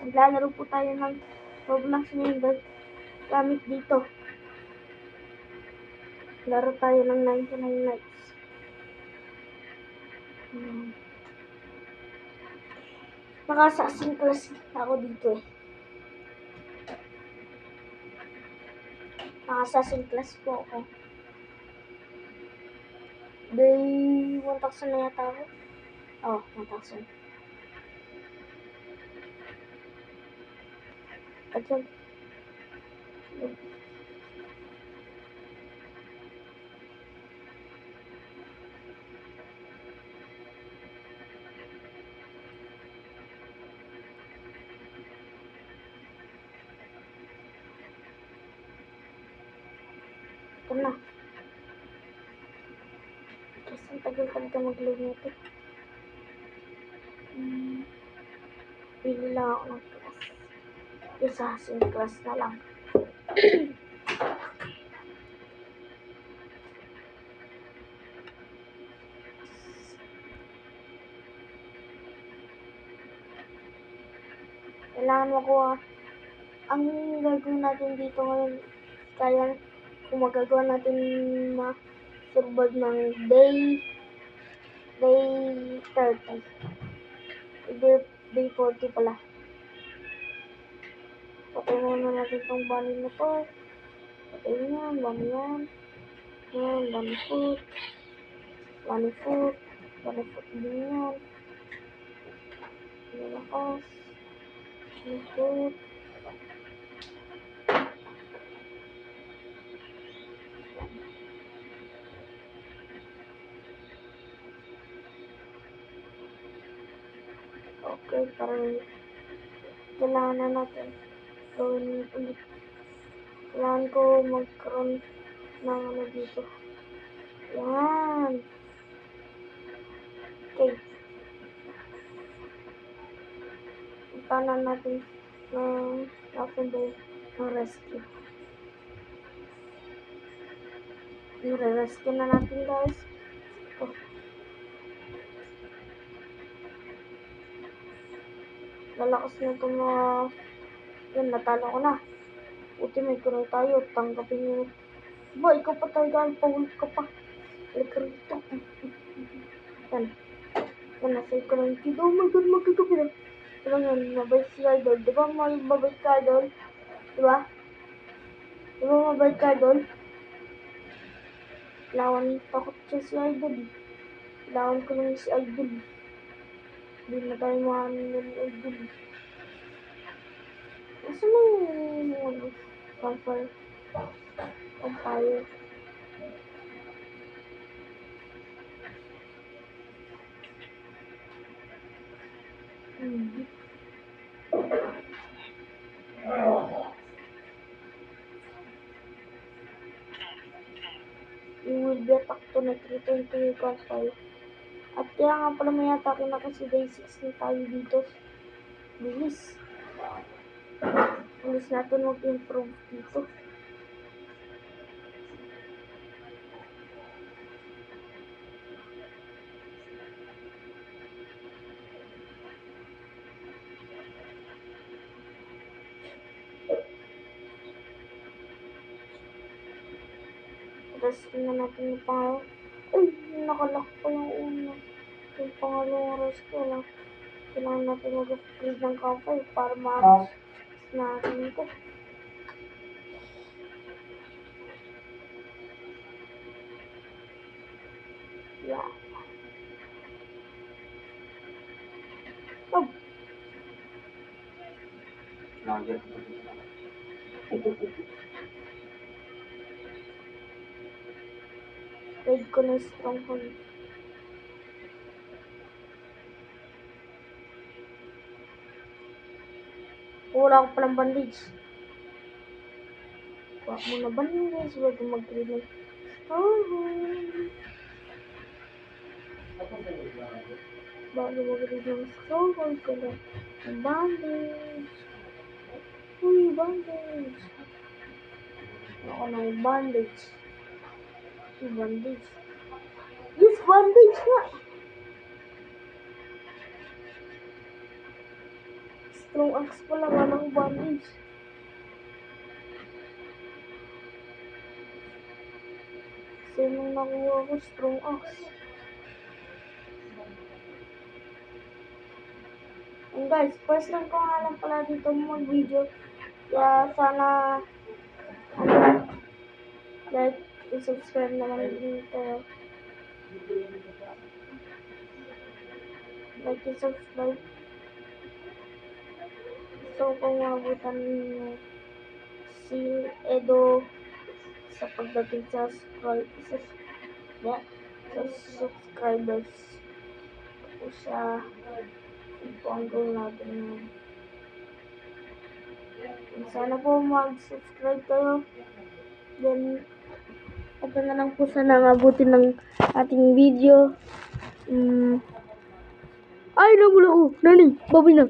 Maglalaro po tayo ng Roblox ngayon guys. Gamit dito. Laro tayo ng 99 Nights. Naka-assassin class ako dito eh. Naka-assassin class po ako. Day 1,000 na yata ako. Oh, 1,000. At yun. Ito na. Kasi ang tagal-tagal mag-load nito. Pili lang ako ng class. Assassin class na lang. Kailangan makuha. Ang gagawin natin dito ngayon, kaya kung magagawa natin ma-survive ng day 30. Day 40 pala. Patay muna natin itong bunny na to. Patay yan, bunny yan. Yan, bunny foot. Bunny foot. Bunny foot din yan. Lakas. Bunny foot. Okay, parang kailangan na natin gawin ulit. Kailangan ko magkaroon ng ano dito. Yan. Okay. Puntahan natin ng rescue. I-rescue na natin guys. Oh. Lalakas na itong mga... Yan, natalo ko na. Ultimate ko na tayo. Tanggapin nyo. Ba, ikaw pa tayo dahil pahulog ka pa. Halika rito. Yan. Yan, nasave ko na yung kid. Oh my god, magkagabi na. Diba yan, mabait si Idol. Diba mabait ka, Idol? Diba? Diba mabait ka, Idol? Lawan, takot siya si Idol. Lawan ko lang si Idol. Hindi na tayo mahanin ng Idol. Nasa na yung campfire? Campfire. You will be attacked tonight. Return to your campfire. At kaya nga pala may atake na kasi day 16 tayo dito. Bilis. Bilis natin mag-improve dito. Rescue na natin yung pangalawang. Ay, nakalock pa yung una. Yung pangalawang rescue lang. Kailangan natin mag-upgrade ng campfire para ma-access natin ito. Yeah. Oh. Raid ko na stronghold. Wala ko palang bandage. Kuha mo na bandage bago mag-raid ng stronghold. Bago mag-raid ng stronghold ko na ng bandage. Uy, bandage. Ako ng bandage. Bandage. Yes, bandage nga. Strong axe pala, walang bandage. Kasi nung nakuha ko, strong axe. And guys, first time ko nga lang pala dito mag-video. Kaya sana, like, subscribe naman din kayo. Like, subscribe. Gusto ko mabutan ninyo si Edo sa pagdating sa subscribers. O siya, ito ang goal natin ngayon. Sana po mag-subscribe kayo. Then, ito na lang po sana ang abutin ng ating video. Ay, nabula ko. Nani, baboy na.